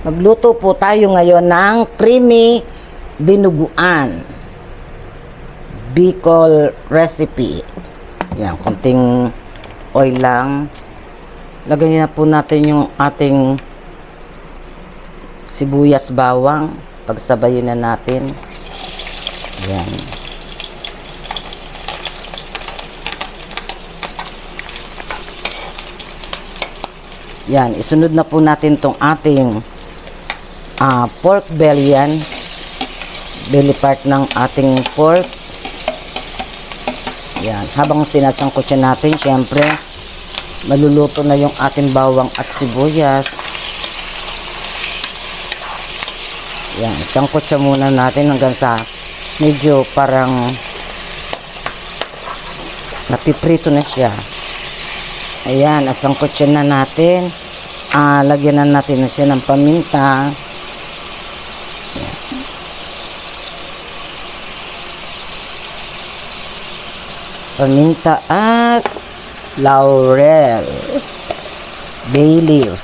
Magluto po tayo ngayon ng creamy dinuguan. Bicol recipe. Yan, konting oil lang. Lagyan na po natin yung ating sibuyas bawang. Pagsabayin na natin. Yan. Yan, isunod na po natin tong ating pork belly yan. Belly part ng ating pork. Yan, habang sinasangkot siya natin, syempre, maluluto na yung ating bawang at sibuyas. Yan, sangkot siya muna natin hanggang sa medyo parang napiprito na siya. Ayan, nasangkot siya na natin. Lagyan na natin na siya ng paminta. Paminta at laurel, bay leaf.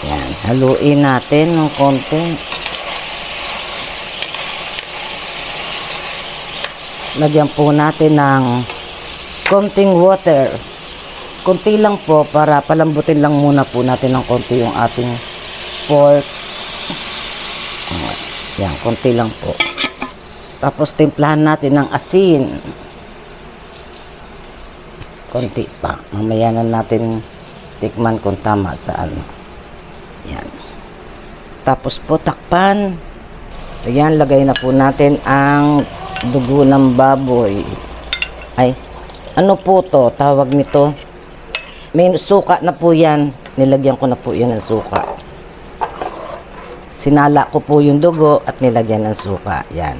Yan, haluin natin ng konti. Lagyan po natin ng konting water. Konti lang po para palambutin lang muna po natin ng konti yung ating pork. Yan, konti lang po. Tapos timplahan natin ng asin. Konti pa. Mamaya na natin tikman kung tama sa ano. Yan. Tapos po takpan. Ayan, lagay na po natin ang dugo ng baboy. Ay, ano po to? Tawag nito. May suka na po yan. Nilagyan ko na po yan ng suka. Sinala ko po yung dugo at nilagyan ng suka. Yan.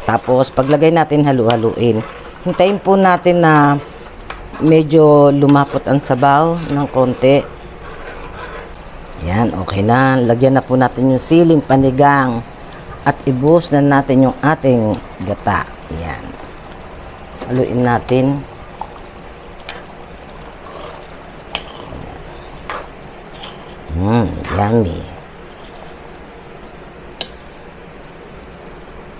Tapos, paglagay natin, halu-haluin. Hintayin po natin na medyo lumapot ang sabaw ng konti. Yan, okay na. Lagyan na po natin yung siling panigang at ibuhos na natin yung ating gata. Yan. Haluin natin. Yummy.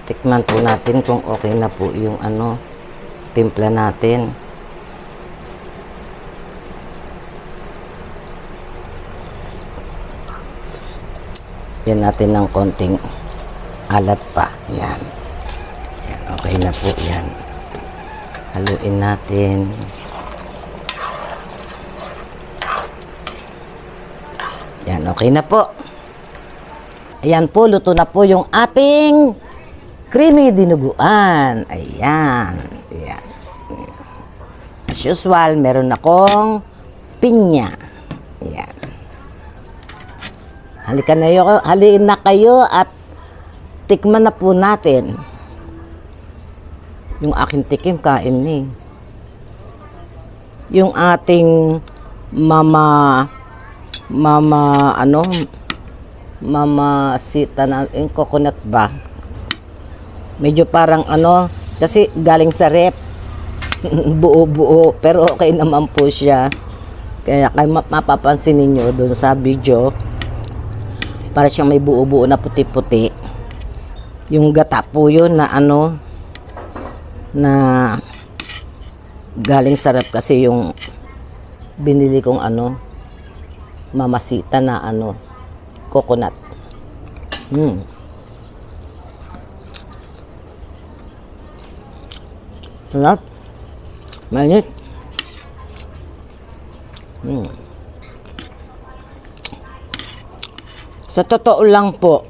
Tikman po natin kung okay na po yung ano, timpla natin. Yan natin ng konting alat pa. Yan. Yan, okay na po yan. Haluin natin. Yan, okay na po. Ayan po, luto na po yung ating creamy dinuguan. Ayan. Ayan. As usual, meron akong pinya. Ayan. Halin na kayo at tikman na po natin. Yung aking tikim, kain ni. Yung ating mama sita na yung coconut ba, medyo parang ano kasi galing sa rep. Buo pero okay naman po siya, kaya mapapansin niyo doon sa video para siyang may buo na puti-puti. Yung gata po yun na ano na galing sa rep kasi yung binili kong ano mamasita na ano coconut. Sarap. Mainit. Sa totoo lang po,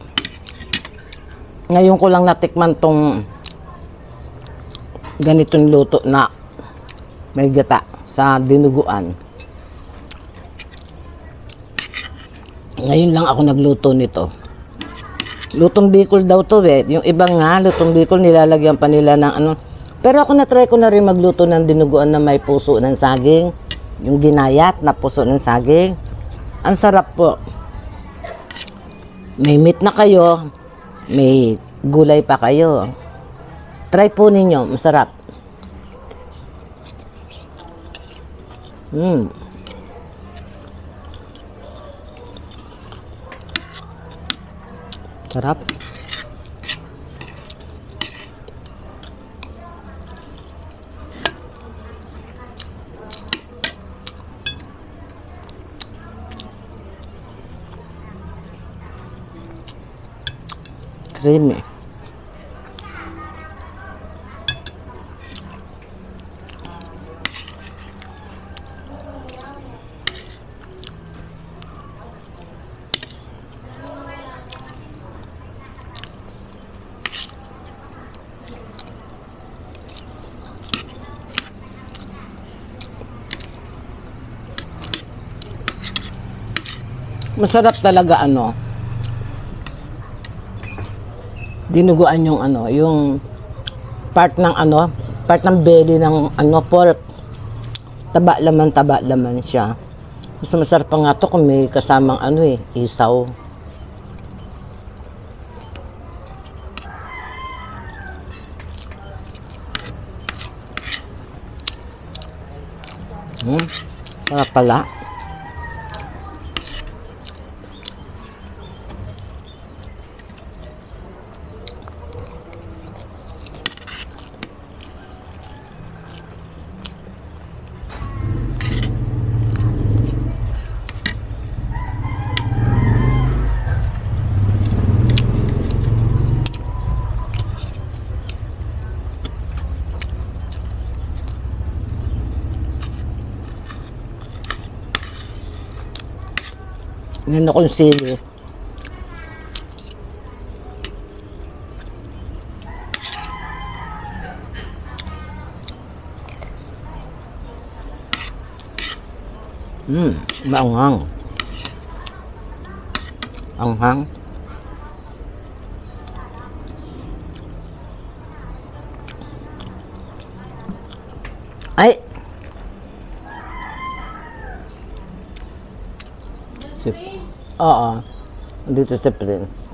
ngayon ko lang natikman tong ganitong luto na may gata sa dinuguan. Ngayon lang ako nagluto nito. Lutong Bicol daw to eh. Yung ibang nga, lutong Bicol, nilalagyan pa nila ng ano. Pero ako na-try ko na rin magluto ng dinuguan na may puso ng saging. Yung ginayat na puso ng saging. Ang sarap po. May meat na kayo, may gulay pa kayo. Try po ninyo, masarap. Sarap. Creamy. Masarap talaga ano. Dinuguan yung ano, yung part ng belly ng pork. Taba laman siya. Mas masarap pa nga to kung may kasamang isaw. Sarap pala. Nino kong sili. Maanghang. Anghang. Ay! Oo. Dito si Prince.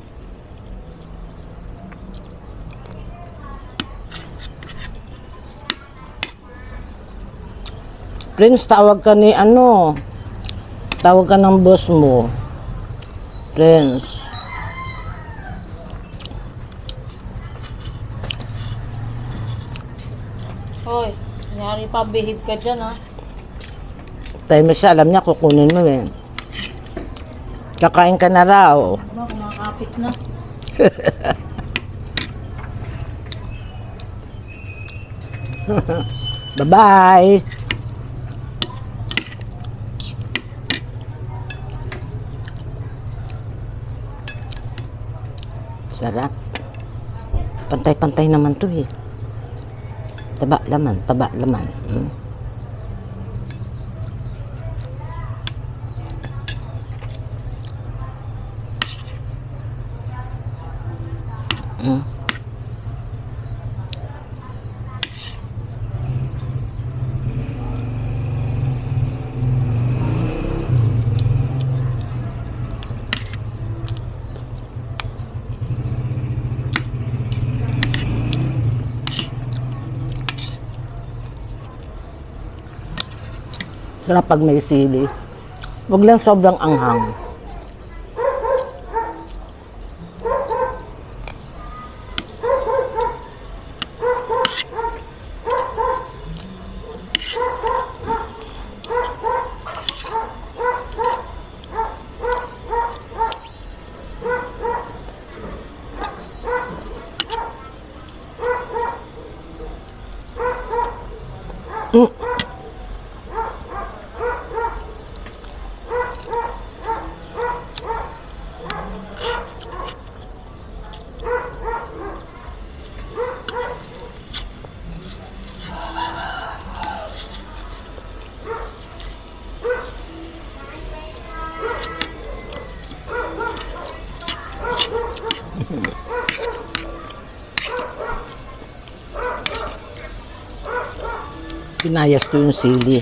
Prince, tawag ka ni tawag ka ng boss mo. Prince. Hoy, nangyari pa, behave ka dyan, ha? Tayo siya, alam niya, kukunin mo eh. Kakain ka na raw. Diba, kumakapit na. Bye-bye. Sarap. Pantay-pantay naman to eh. Taba laman. Sarap pag may sili. Huwag lang sobrang anghang. Pinayas ko yung sili.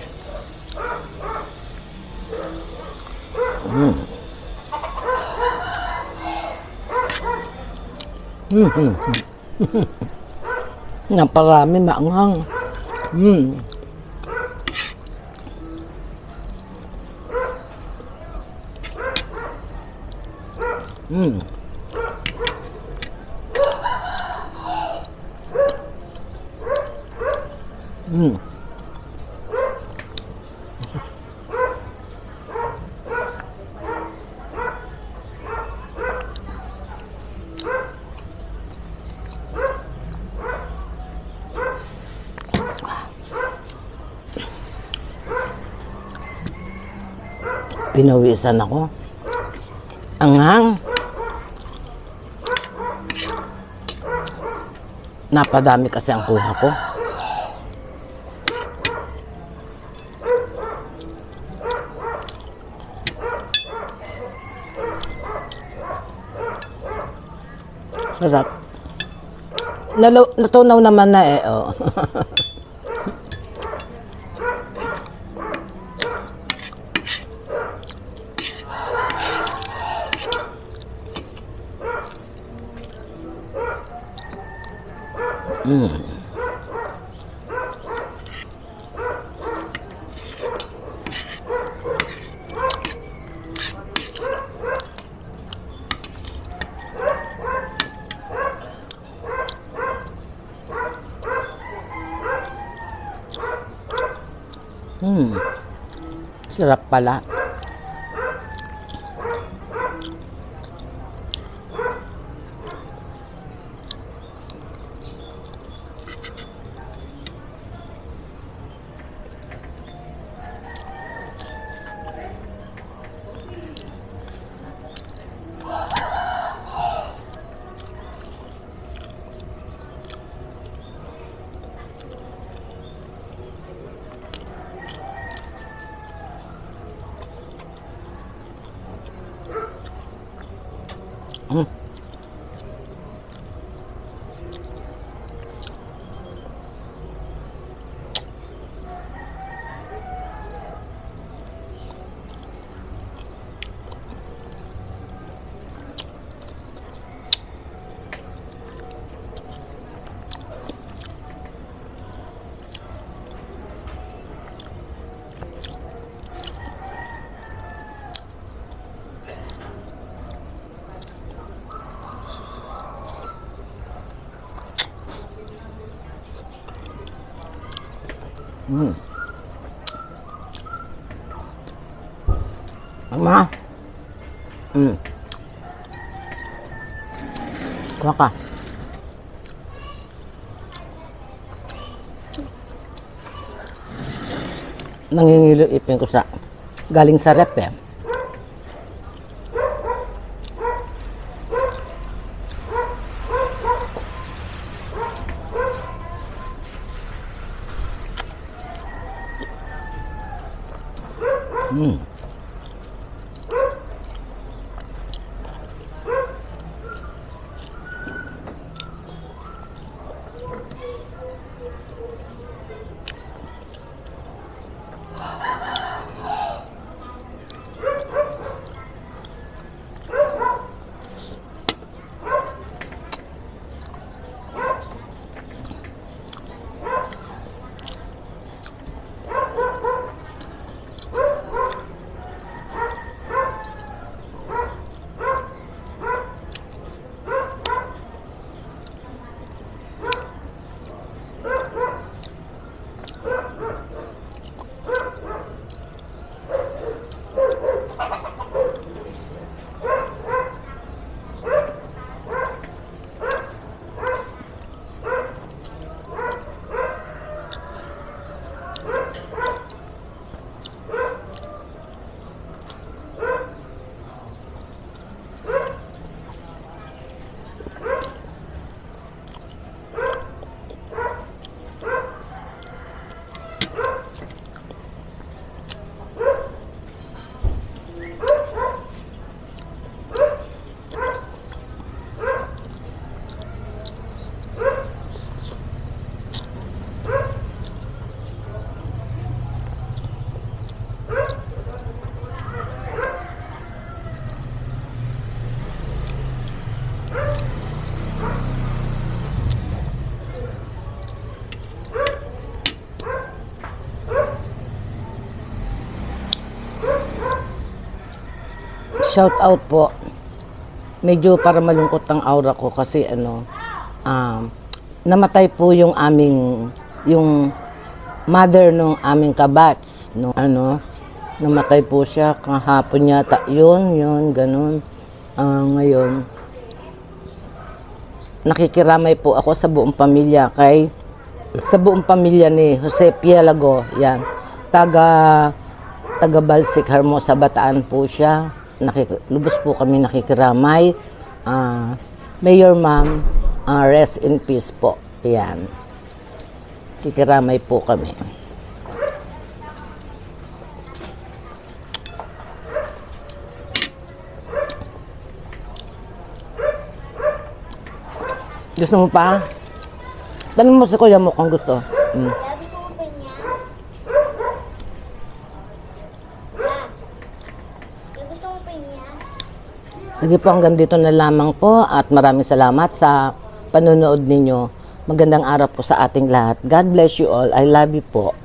Naparami maanghang. Mm. Mm. Mm. Pinawisan ako. Anghang. Napadami kasi ang kuha ko. Sarap. Natunaw naman na eh. Oh. Mm. Mm. Sarap pala. Mm. Mm. Mama. Mm. Kuha ka. Nangingilo ipin ko sa galing sa rep eh. Mm. shout out po. Medyo para malungkot ang aura ko kasi namatay po yung mother nung aming kabats, no, namatay po siya kahapon yata, yun, ganun. Ngayon, nakikiramay po ako sa buong pamilya ni Jose Pielago, yan, taga Balsik, Hermosa, Bataan po siya. Lubos po kami nakikiramay. Mayor Ma'am, rest in peace po, yan. Kikiramay po kami. Gusto mo pa? Tanong mo si kuya mo kung gusto. Gusto mo pa niya? Gusto mo pa niya? Sige po, hanggang dito na lamang po at maraming salamat sa panonood ninyo. Magandang araw po sa ating lahat. God bless you all. I love you po.